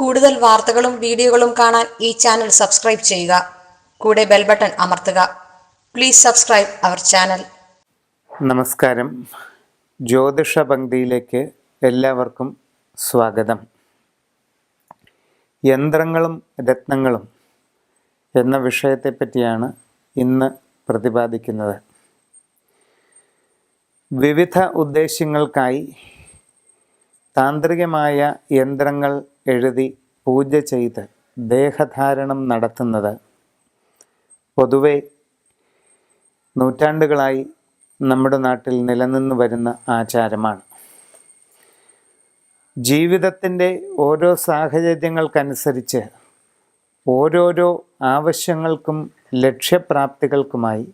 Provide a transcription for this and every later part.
കൂടുതൽ വാർത്തകളും വീഡിയോകളും കാണാൻ ഈ ചാനൽ സബ്സ്ക്രൈബ് ചെയ്യുക. കൂടെ ബെൽ ബട്ടൺ അമർത്തുക. Please subscribe our channel. നമസ്കാരം. ജ്യോതിഷ പങ്ക്തിയിലേക്ക് എല്ലാവർക്കും സ്വാഗതം. യന്ത്രങ്ങളും രത്നങ്ങളും എന്ന വിഷയത്തെപ്പറ്റിയാണ് ഇന്ന് പ്രതിപാദിക്കുന്നത്. വിവിധ ഉദ്ദേശ്യങ്ങൾക്കായി താന്ത്രികമായ യന്ത്രങ്ങൾ എഴുതി പൂജ ചെയ്ത് ദേഹധാരണം നടത്തുന്നത് പൊതുവെ നൂറ്റാണ്ടുകളായി നമ്മുടെ നാട്ടിൽ നിലനിന്നു വരുന്ന ആചാരമാണ്. ജീവിതത്തിൻ്റെ ഓരോ സാഹചര്യങ്ങൾക്കനുസരിച്ച് ഓരോരോ ആവശ്യങ്ങൾക്കും ലക്ഷ്യപ്രാപ്തികൾക്കുമായി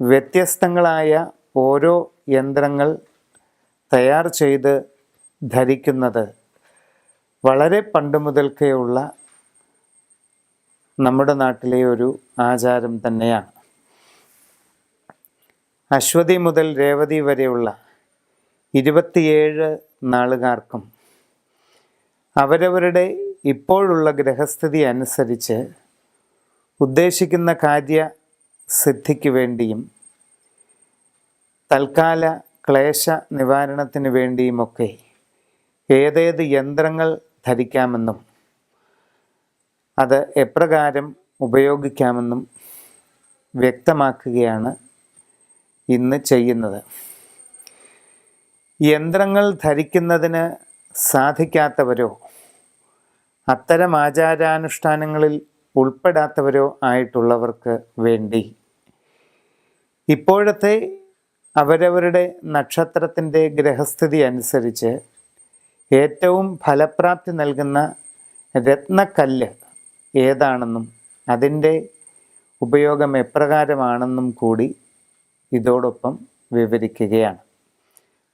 വ്യത്യസ്തങ്ങളായ ഓരോ യന്ത്രങ്ങൾ തയ്യാർ ചെയ്ത് ധരിക്കുന്നത് വളരെ പണ്ട് മുതൽക്കേ ഉള്ള നമ്മുടെ നാട്ടിലെ ഒരു ആചാരം തന്നെയാണ്. അശ്വതി മുതൽ രേവതി വരെയുള്ള 27 നാളുകാർക്കും അവരവരുടെ ഇപ്പോഴുള്ള ഗ്രഹസ്ഥിതി അനുസരിച്ച് ഉദ്ദേശിക്കുന്ന കാര്യസിദ്ധിക്ക് വേണ്ടിയും തൽക്കാല ക്ലേശ നിവാരണത്തിന് വേണ്ടിയുമൊക്കെ ഏതേത് യന്ത്രങ്ങൾ ധരിക്കാമെന്നും അത് എപ്രകാരം ഉപയോഗിക്കാമെന്നും വ്യക്തമാക്കുകയാണ് ഇന്ന് ചെയ്യുന്നത്. യന്ത്രങ്ങൾ ധരിക്കുന്നതിന് സാധിക്കാത്തവരോ അത്തരം ആചാരാനുഷ്ഠാനങ്ങളിൽ ഉൾപ്പെടാത്തവരോ ആയിട്ടുള്ളവർക്ക് വേണ്ടി ഇപ്പോഴത്തെ അവരവരുടെ നക്ഷത്രത്തിൻ്റെ ഗ്രഹസ്ഥിതി അനുസരിച്ച് ഏറ്റവും ഫലപ്രാപ്തി നൽകുന്ന രത്നക്കല്ല് ഏതാണെന്നും അതിൻ്റെ ഉപയോഗം എപ്രകാരമാണെന്നും കൂടി ഇതോടൊപ്പം വിവരിക്കുകയാണ്.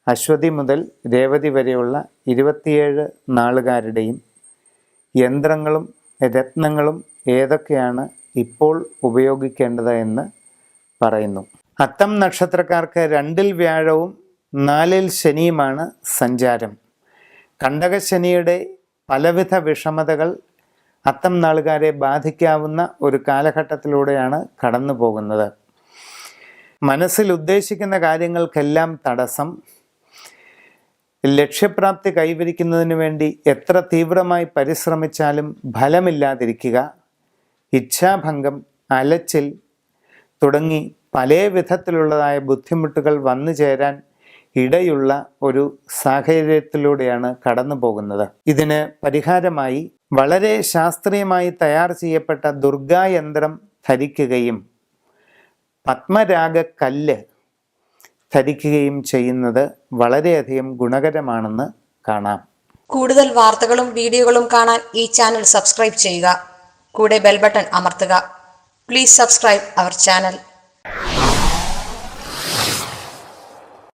അശ്വതി മുതൽ രേവതി വരെയുള്ള 27 നാളുകാരുടെയും യന്ത്രങ്ങളും രത്നങ്ങളും ഏതൊക്കെയാണ് ഇപ്പോൾ ഉപയോഗിക്കേണ്ടത് എന്ന് പറയുന്നു. അത്തം നക്ഷത്രക്കാർക്ക് 2-ൽ വ്യാഴവും 4-ൽ ശനിയുമാണ് സഞ്ചാരം. കണ്ടകശനിയുടെ പലവിധ വിഷമതകൾ അത്തം നാളുകാരെ ബാധിക്കാവുന്ന ഒരു കാലഘട്ടത്തിലൂടെയാണ് കടന്നു പോകുന്നത്. മനസ്സിൽ ഉദ്ദേശിക്കുന്ന കാര്യങ്ങൾക്കെല്ലാം തടസ്സം, ലക്ഷ്യപ്രാപ്തി കൈവരിക്കുന്നതിന് വേണ്ടി എത്ര തീവ്രമായി പരിശ്രമിച്ചാലും ഫലമില്ലാതിരിക്കുക, ഇച്ഛാഭംഗം, അലച്ചിൽ തുടങ്ങി പല വിധത്തിലുള്ളതായ ബുദ്ധിമുട്ടുകൾ വന്നു ചേരാൻ ഇടയുള്ള ഒരു സാഹചര്യത്തിലൂടെയാണ് കടന്നു പോകുന്നത്. ഇതിന് പരിഹാരമായി വളരെ ശാസ്ത്രീയമായി തയ്യാർ ചെയ്യപ്പെട്ട ദുർഗായന്ത്രം ധരിക്കുകയും പത്മരാഗ കല്ല് ധരിക്കുകയും ചെയ്യുന്നത് വളരെയധികം ഗുണകരമാണെന്ന് കാണാം. കൂടുതൽ വാർത്തകളും വീഡിയോകളും കാണാൻ ഈ ചാനൽ സബ്സ്ക്രൈബ് ചെയ്യുക. കൂടെ ബെൽ ബട്ടൺ അമർത്തുക. Please subscribe our channel.